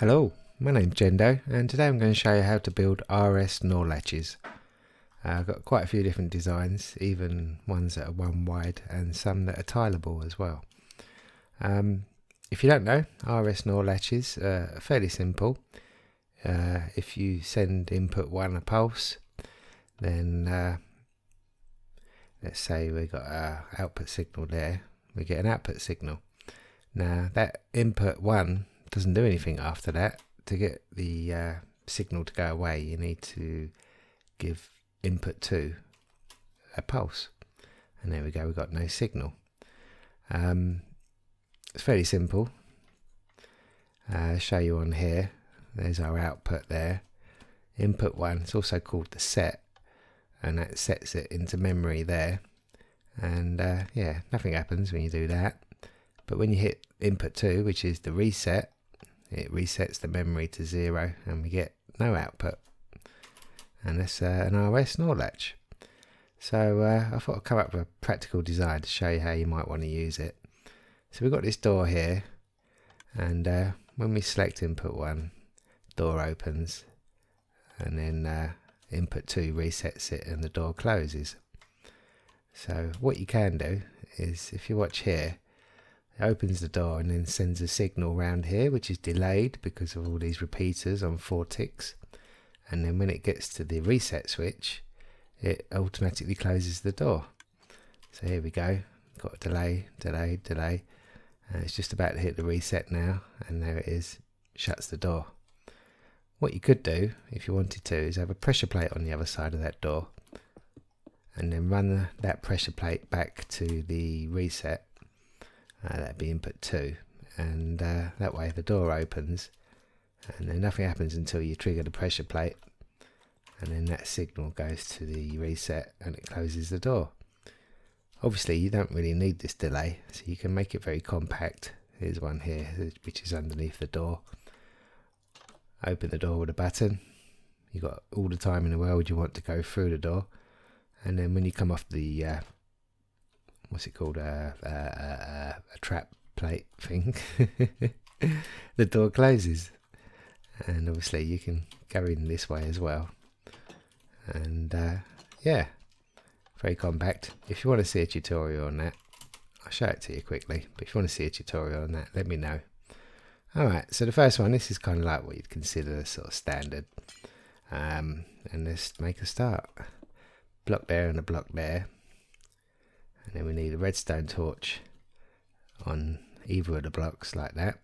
Hello, my name's Jendo, and today I'm going to show you how to build RS NOR latches. I've got quite a few different designs, even ones that are one wide and some that are tileable as well. If you don't know, RS NOR latches are fairly simple. If you send input 1 a pulse, then let's say we've got our output signal there, we get an output signal. Now that input 1 doesn't do anything after that. To get the signal to go away, you need to give input 2 a pulse, and there we go, we've got no signal. It's fairly simple. I'll show you on here. There's our output there, input 1. It's also called the set, and that sets it into memory there, and yeah, nothing happens when you do that. But when you hit input 2, which is the reset, it resets the memory to 0 and we get no output, and that's an RS NOR latch. So I thought I'd come up with a practical design to show you how you might want to use it. So we've got this door here, and when we select input 1, door opens, and then input 2 resets it and the door closes. So what you can do is, if you watch here, it opens the door and then sends a signal round here, which is delayed because of all these repeaters on 4 ticks, and then when it gets to the reset switch, it automatically closes the door. So here we go, got a delay, and it's just about to hit the reset now, and there it is, shuts the door. What you could do if you wanted to is have a pressure plate on the other side of that door, and then run that pressure plate back to the reset. That'd be input 2, and that way the door opens and then nothing happens until you trigger the pressure plate, and then that signal goes to the reset and it closes the door. Obviously you don't really need this delay, so you can make it very compact. Here's one here which is underneath the door. Open the door with a button. You've got all the time in the world you want to go through the door, and then when you come off the what's it called, a trap plate thing, the door closes, and obviously you can go in this way as well, and yeah, very compact. If you want to see a tutorial on that, I'll show it to you quickly, but if you want to see a tutorial on that, let me know. Alright, so the first one, this is kind of like what you'd consider sort of standard, and let's make a start. Block there and a block there. And then we need a redstone torch on either of the blocks like that,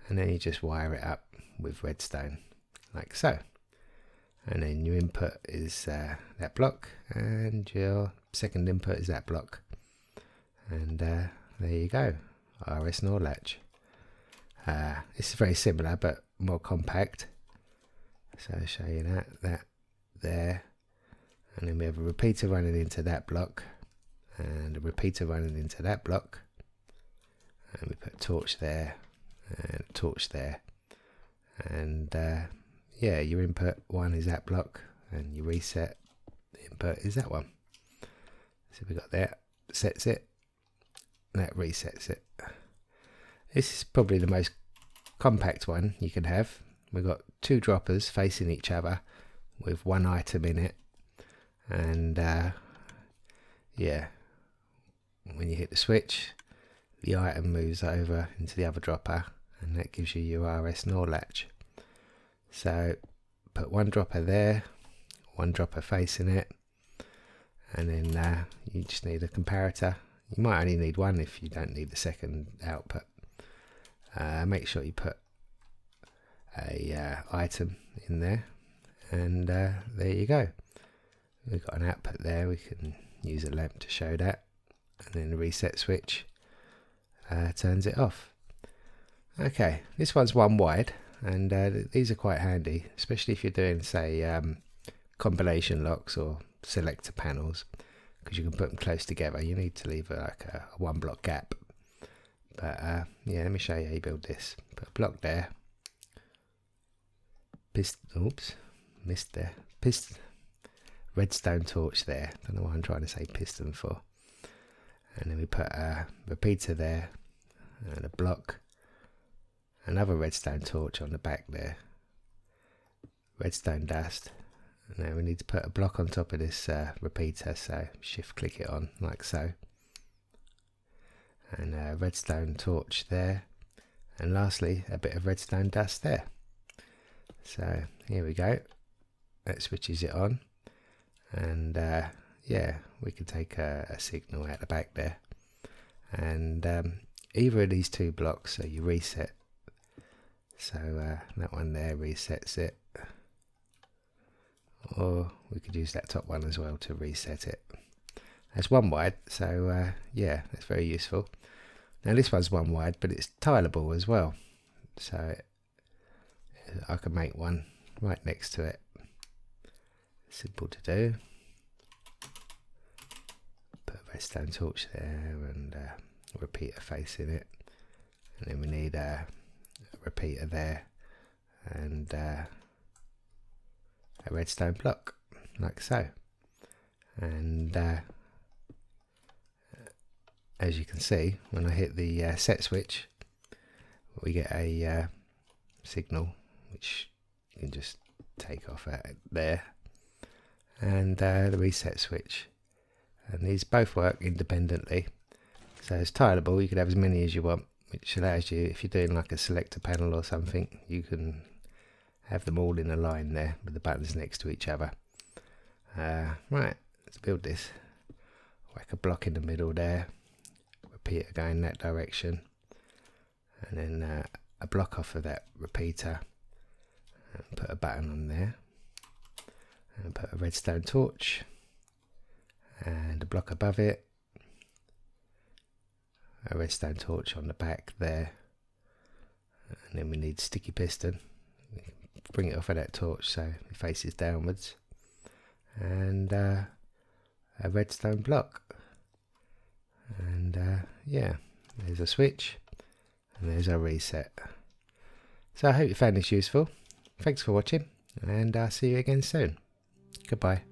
and then you just wire it up with redstone like so, and then your input is that block, and your second input is that block, and there you go, RS NOR latch. This is very similar but more compact, so I'll show you that there, and then we have a repeater running into that block, and a repeater running into that block, and we put a torch there and a torch there, and yeah, your input 1 is that block, and your reset input is that one. So we got that, sets it, that resets it. This is probably the most compact one you can have. We've got 2 droppers facing each other with 1 item in it, and yeah, when you hit the switch, the item moves over into the other dropper, and that gives you your RS NOR latch. So put 1 dropper there, 1 dropper facing it, and then you just need a comparator. You might only need 1 if you don't need the second output. Make sure you put a item in there, and there you go. We've got an output there, we can use a lamp to show that, and then the reset switch turns it off. Okay, this one's 1 wide, and these are quite handy, especially if you're doing, say, combination locks or selector panels, because you can put them close together. You need to leave like a 1 block gap, but yeah, let me show you how you build this. Put a block there, redstone torch there, don't know why I'm trying to say piston for, and then we put a repeater there and a block, another redstone torch on the back there, redstone dust, and then we need to put a block on top of this repeater, so shift click it on like so, and a redstone torch there, and lastly a bit of redstone dust there. So here we go, that switches it on, and yeah, we can take a signal out the back there, and either of these two blocks, so you reset, so that one there resets it, or we could use that top one as well to reset it. That's one wide, so yeah, that's very useful. Now this one's one wide, but it's tileable as well, so I can make one right next to it. Simple to do. Put a redstone torch there and a repeater facing it, and then we need a repeater there and a redstone block like so, and as you can see, when I hit the set switch, we get a signal which you can just take off at there, and the reset switch, and these both work independently. So it's tileable, you can have as many as you want, which allows you, if you're doing like a selector panel or something, you can have them all in a line there with the buttons next to each other. Right, let's build this. Whack a block in the middle there, repeater going that direction, and then a block off of that repeater, and put a button on there, and put a redstone torch and a block above it, a redstone torch on the back there, and then we need sticky piston. Bring it off of that torch so it faces downwards, and a redstone block, and yeah, there's a switch and there's our reset. So I hope you found this useful. Thanks for watching, and I'll see you again soon. Goodbye.